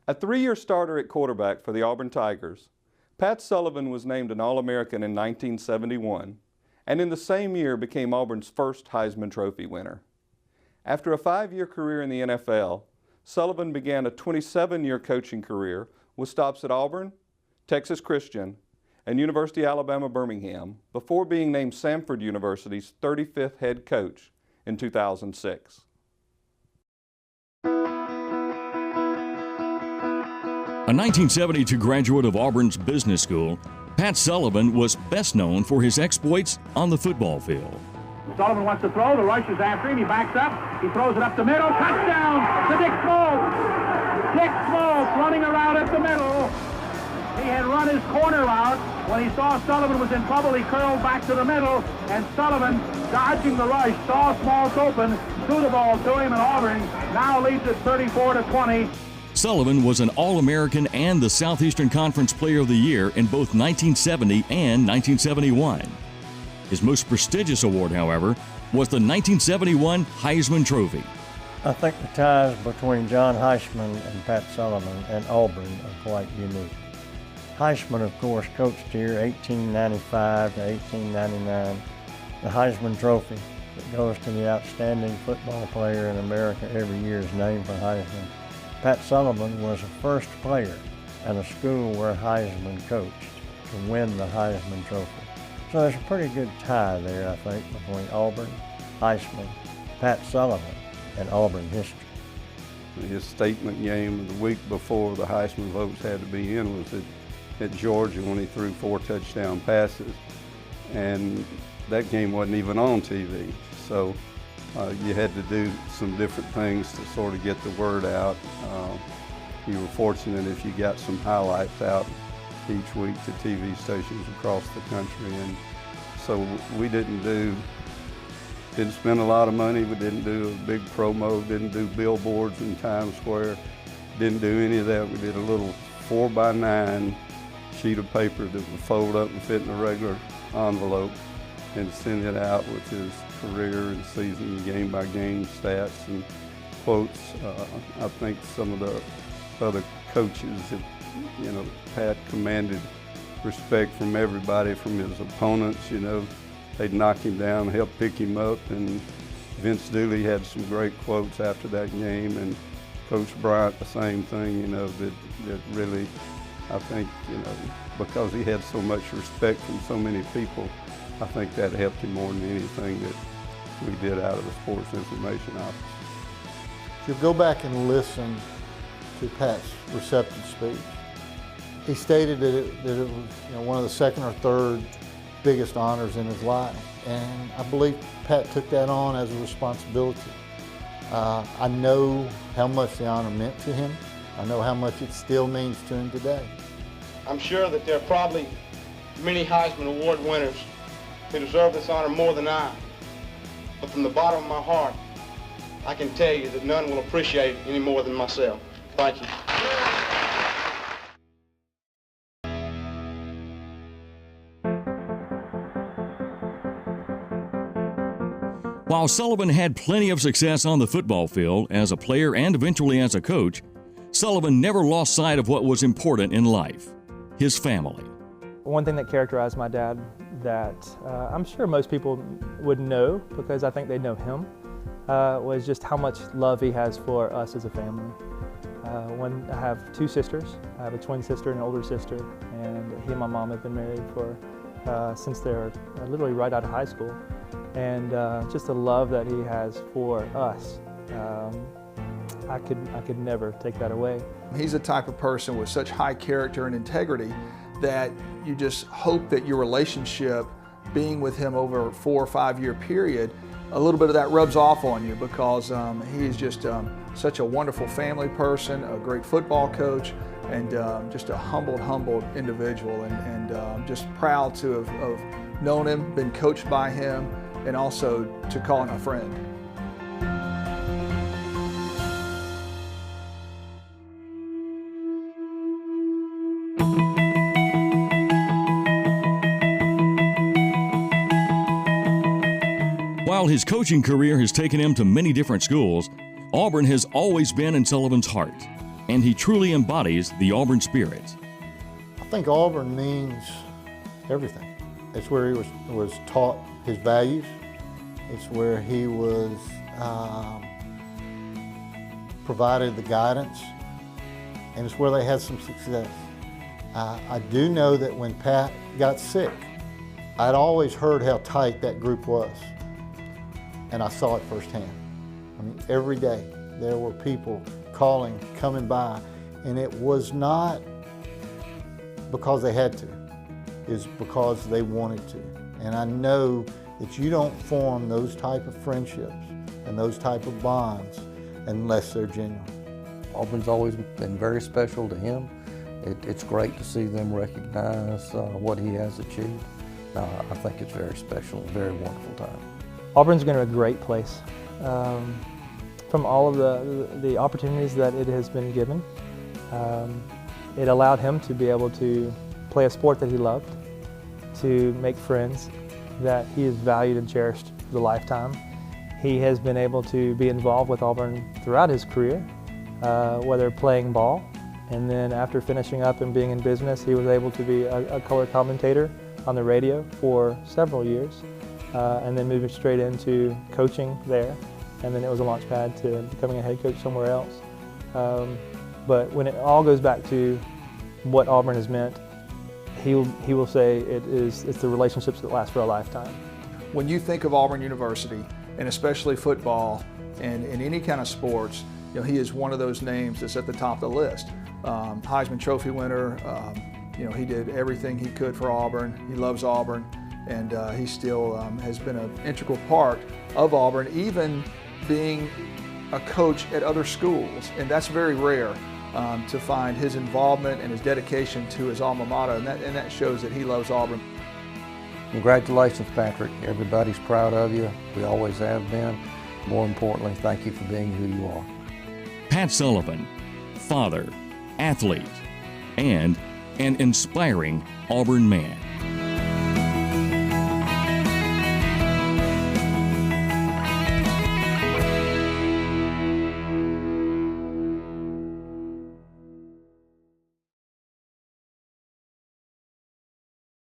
A three-year starter at quarterback for the Auburn Tigers, Pat Sullivan was named an All-American in 1971, and in the same year became Auburn's first Heisman Trophy winner. After a 5-year career in the NFL, Sullivan began a 27-year coaching career with stops at Auburn, Texas Christian, and University of Alabama Birmingham before being named Samford University's 35th head coach in 2006. A 1972 graduate of Auburn's business school, Pat Sullivan was best known for his exploits on the football field. Sullivan wants to throw. The rush is after him. He backs up. He throws it up the middle. Touchdown to Dick Smoltz. Dick Smoltz running around at the middle. He had run his corner route. When he saw Sullivan was in trouble, he curled back to the middle, and Sullivan, dodging the rush, saw Smoltz open, threw the ball to him, and Auburn now leads it 34-20. Sullivan was an All-American and the Southeastern Conference Player of the Year in both 1970 and 1971. His most prestigious award, however, was the 1971 Heisman Trophy. I think the ties between John Heisman and Pat Sullivan and Auburn are quite unique. Heisman, of course, coached here 1895 to 1899. The Heisman Trophy that goes to the outstanding football player in America every year is named for Heisman. Pat Sullivan was the first player at a school where Heisman coached to win the Heisman Trophy. So there's a pretty good tie there, I think, between Auburn, Heisman, Pat Sullivan, and Auburn history. His statement game the week before the Heisman votes had to be in was at Georgia when he threw 4 touchdown passes, and that game wasn't even on TV. So you had to do some different things to sort of get the word out. You were fortunate if you got some highlights out each week to TV stations across the country, and so we didn't spend a lot of money. We didn't do a big promo, didn't do billboards in Times Square, didn't do any of that. We did a little 4x9 sheet of paper that would fold up and fit in a regular envelope and send it out with his career and season, game-by-game stats and quotes. I think some of the other coaches have, Pat commanded respect from everybody, from his opponents. They'd knock him down, help pick him up, and Vince Dooley had some great quotes after that game, and Coach Bryant the same thing. That really, I think, because he had so much respect from so many people, I think that helped him more than anything that we did out of the Sports Information Office. If you go back and listen to Pat's reception speech, he stated that it was one of the second or third biggest honors in his life, and I believe Pat took that on as a responsibility. I know how much the honor meant to him. I know how much it still means to him today. I'm sure that there are probably many Heisman Award winners who deserve this honor more than I, but from the bottom of my heart, I can tell you that none will appreciate it any more than myself. Thank you. While Sullivan had plenty of success on the football field as a player and eventually as a coach, Sullivan never lost sight of what was important in life: his family. One thing that characterized my dad that I'm sure most people would know, because I think they know him, was just how much love he has for us as a family. I have 2 sisters. I have a twin sister and an older sister, and he and my mom have been married since they're literally right out of high school. And just the love that he has for us, I could never take that away. He's the type of person with such high character and integrity that you just hope that your relationship, being with him over a 4 or 5 year period, a little bit of that rubs off on you, because he is just such a wonderful family person, a great football coach, and just a humbled individual, and just proud to have known him, been coached by him, and also to call him a friend. While his coaching career has taken him to many different schools, Auburn has always been in Sullivan's heart. and he truly embodies the Auburn spirit. I think Auburn means everything. It's where he was taught his values. It's where he was provided the guidance, and it's where they had some success. I do know that when Pat got sick, I'd always heard how tight that group was, and I saw it firsthand. I mean, every day there were people calling, coming by, and it was not because they had to, it was because they wanted to. And I know that you don't form those type of friendships and those type of bonds unless they're genuine. Auburn's always been very special to him. It's great to see them recognize what he has achieved. I think it's very special, a very wonderful time. Auburn's been a great place. From all of the opportunities that it has been given, it allowed him to be able to play a sport that he loved, to make friends that he has valued and cherished for the lifetime. He has been able to be involved with Auburn throughout his career, whether playing ball, and then after finishing up and being in business, he was able to be a color commentator on the radio for several years, and then moving straight into coaching there, and then it was a launch pad to becoming a head coach somewhere else. But when it all goes back to what Auburn has meant, he will say it's the relationships that last for a lifetime. When you think of Auburn University, and especially football and in any kind of sports, you know, he is one of those names that's at the top of the list. Heisman Trophy winner, you know, he did everything he could for Auburn. He loves Auburn, and he still has been an integral part of Auburn, even being a coach at other schools, and that's very rare. To find his involvement and his dedication to his alma mater, and that shows that he loves Auburn. Congratulations, Patrick. Everybody's proud of you. We always have been. More importantly, thank you for being who you are. Pat Sullivan, father, athlete, and an inspiring Auburn man.